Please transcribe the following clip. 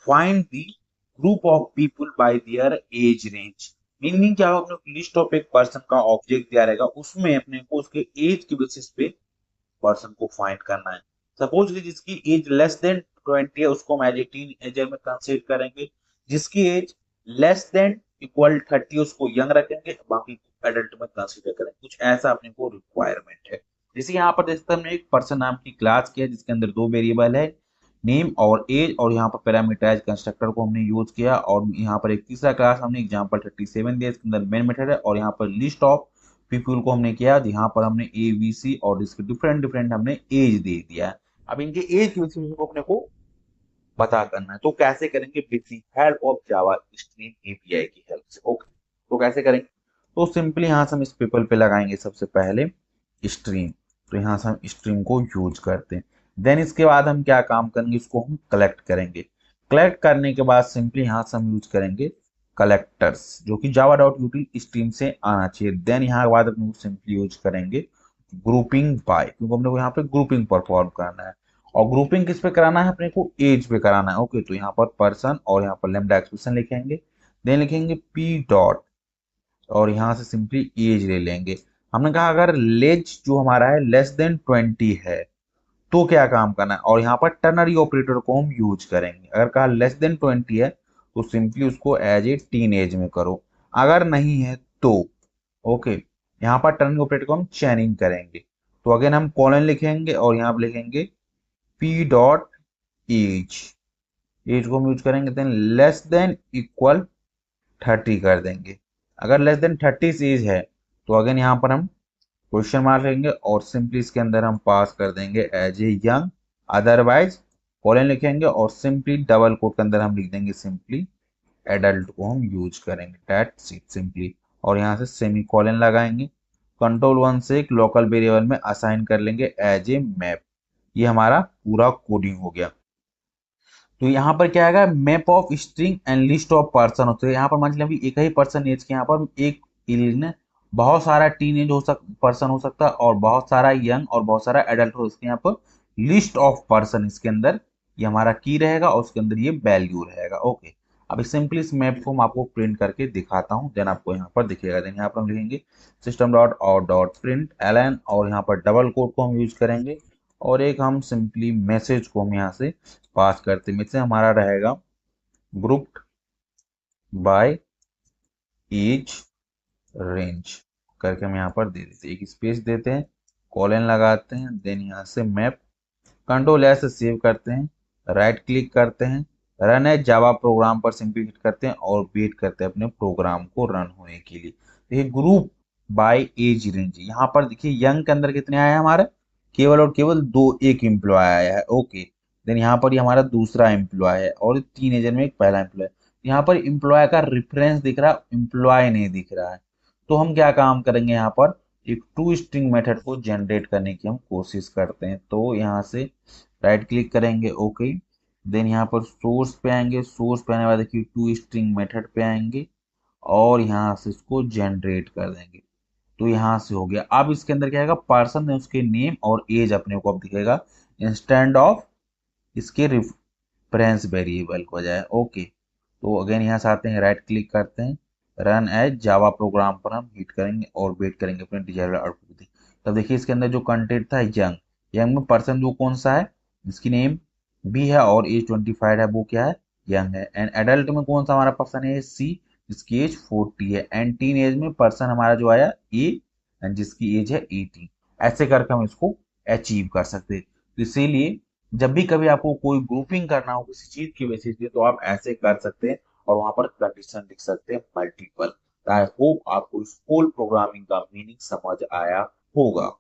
Find the group of people by their age range. Meaning क्या होगा, अपने list of एक पर्सन का ऑब्जेक्ट दिया रहेगा, उसमें अपने को उसके एज के बेसिस पे पर्सन को फाइंड करना है। सपोज कि जिसकी एज लेस देन 20 है उसको हम एज ए टीन एजर में कंसीडर करेंगे, जिसकी एज लेस देन इक्वल 30 उसको यंग रखेंगे, बाकी एडल्ट में कंसीडर करेंगे। कुछ ऐसा अपने को रिक्वायरमेंट है। जैसे यहाँ पर देखते हैं, हमने एक पर्सन नाम की क्लास किया जिसके अंदर दो वेरिएबल है, नेम और एज, और यहाँ पर पैरामीटराइज कंस्ट्रक्टर को हमने यूज किया, और यहाँ पर एक तीसरा क्लास हमने एग्जांपल 37 दिया, इसके अंदर मेन मेथड है, और यहाँ पर लिस्ट ऑफ पीपल को हमने किया जहां पर हमने ए बी सी और इसके डिफरेंट डिफरेंट हमने एज दे दिया है। अब इनके एज के बेसिस को अपने को पता करना है, तो कैसे करेंगे, with the help of Java stream API की हेल्प से। ओके, तो कैसे करेंगे, तो सिंपली यहाँ से हम इस पीपल पे लगाएंगे सबसे पहले स्ट्रीम। तो यहाँ से हम स्ट्रीम को यूज करते हैं। देन इसके बाद हम क्या काम करेंगे, इसको हम कलेक्ट करेंगे। कलेक्ट करने के बाद सिंपली यहाँ से हम यूज करेंगे कलेक्टर्स, जो कि जावा डॉट यूटिल स्ट्रीम से आना चाहिए। देन यहाँ के बाद अपने सिंपली यूज करेंगे ग्रुपिंग बाय, क्योंकि हमने को यहाँ पे ग्रुपिंग परफॉर्म करना है। और ग्रुपिंग किस पे कराना है, अपने को एज पे कराना है। ओके, तो यहाँ पर पर्सन और यहाँ पर लेमडा एक्सप्रेशन लिखेंगे। देन लिखेंगे पी डॉट, और यहाँ से सिंपली एज ले लेंगे। हमने कहा अगर लेज जो हमारा है लेस देन 20 है तो क्या काम करना है, और यहाँ पर टर्नरी ऑपरेटर को हम यूज करेंगे। अगर कहा लेस देन 20 है तो सिंपली उसको एज ए टीन एज में करो, अगर नहीं है तो ओके, यहाँ पर टर्नरी ऑपरेटर को हम चेनिंग करेंगे। तो अगेन हम कॉलन लिखेंगे और यहाँ पर लिखेंगे पी डॉट एज, एज को हम यूज करेंगे। देन लेस देन इक्वल 30 कर देंगे। अगर लेस देन 30 एज है तो अगेन यहाँ पर हम क्वेश्चन मार्क लेंगे और सिंपली इसके अंदर हम पास कर देंगे as a young, otherwise colon लिखेंगे और सिंपली डबल कोट के अंदर हम लिख देंगे सिंपली एडल्ट को हम यूज करेंगे, दैट्स इट सिंपली। और यहाँ से सेमी कॉलन लगाएंगे, कंट्रोल 1 से एक लोकल वेरिएबल में असाइन कर लेंगे एज ए मैप। ये हमारा पूरा कोडिंग हो गया। तो यहाँ पर क्या आएगा, map of string and list of person होते हैं। यहाँ पर मान लीजिए एक ही पर्सन एज के, यहाँ पर एक एज बहुत सारा टीन एज पर्सन हो सकता है, और बहुत सारा यंग और बहुत सारा एडल्ट हो सकता है। यहाँ पर लिस्ट ऑफ पर्सन इसके अंदर ये हमारा की रहेगा और उसके अंदर ये वैल्यू रहेगा। ओके, अब सिंपली इस मैप को मैं आपको प्रिंट करके दिखाता हूँ, देन आपको यहाँ पर दिखेगा। देन यहाँ पर हम लिखेंगे system dot out dot print ln, और यहाँ पर डबल कोट को हम यूज करेंगे, और एक हम सिंपली मैसेज को हम यहाँ से पास करते हैं। इससे हमारा रहेगा ग्रुप्ड बाय एज रेंज करके हम यहाँ पर दे देते हैं, एक स्पेस देते हैं, कॉलन लगाते हैं, देन यहाँ से मैप, कंट्रोल एस से सेव करते हैं, राइट क्लिक करते हैं, रन एज जावा प्रोग्राम पर सिंपली हिट करते हैं और वेट करते हैं अपने प्रोग्राम को रन होने के लिए। तो ये ग्रुप बाय एज रेंज, यहाँ पर देखिए यंग के अंदर कितने आए हैं हमारे, केवल और केवल दो, एक एम्प्लॉय आया है। ओके, देन यहाँ पर ये हमारा दूसरा एम्प्लॉय है, और तीन एजर में एक पहला एम्प्लॉय। यहाँ पर एम्प्लॉय का रेफरेंस दिख रहा है, एम्प्लॉय नहीं दिख रहा है। तो हम क्या काम करेंगे, यहाँ पर एक टू स्ट्रिंग मेथड को जनरेट करने की हम कोशिश करते हैं। तो यहाँ से राइट क्लिक करेंगे, ओके, देन यहाँ पर सोर्स पे आएंगे, सोर्स पे आने के बाद देखिए टू स्ट्रिंग मेथड पे आएंगे, और यहाँ से इसको जनरेट कर देंगे। तो यहाँ से हो गया। अब इसके अंदर क्या आएगा, पर्सन है उसके नेम और एज अपने को अब दिखेगा इंस्टेंट ऑफ इसके रेफरेंस वेरिएबल को बजाय। ओके, तो अगेन यहाँ से आते हैं, राइट क्लिक करते हैं, रन एज जावा प्रोग्राम पर हम हिट करेंगे और वेट करेंगे अपने डिजायर्ड आउटपुट। तब देखिए इसके अंदर जो कंटेंट था यंग, यंग में पर्सन जो कौन सा है, जिसकी नेम बी है और एज 25 है, वो क्या है, यंग है। एंड एडल्ट में कौन सा हमारा पर्सन है, सी, जिसकी एज 40 है। एंड टीन एज में पर्सन हमारा जो आया ए, एंड जिसकी एज है 18। ऐसे करके हम इसको अचीव कर सकते हैं। तो इसीलिए जब भी कभी आपको कोई ग्रुपिंग करना हो किसी चीज की बेसिस पे, तो आप ऐसे कर सकते हैं और वहां पर कंडीशन लिख सकते हैं मल्टीपल। आई होप आपको इस होल प्रोग्रामिंग का मीनिंग समझ आया होगा।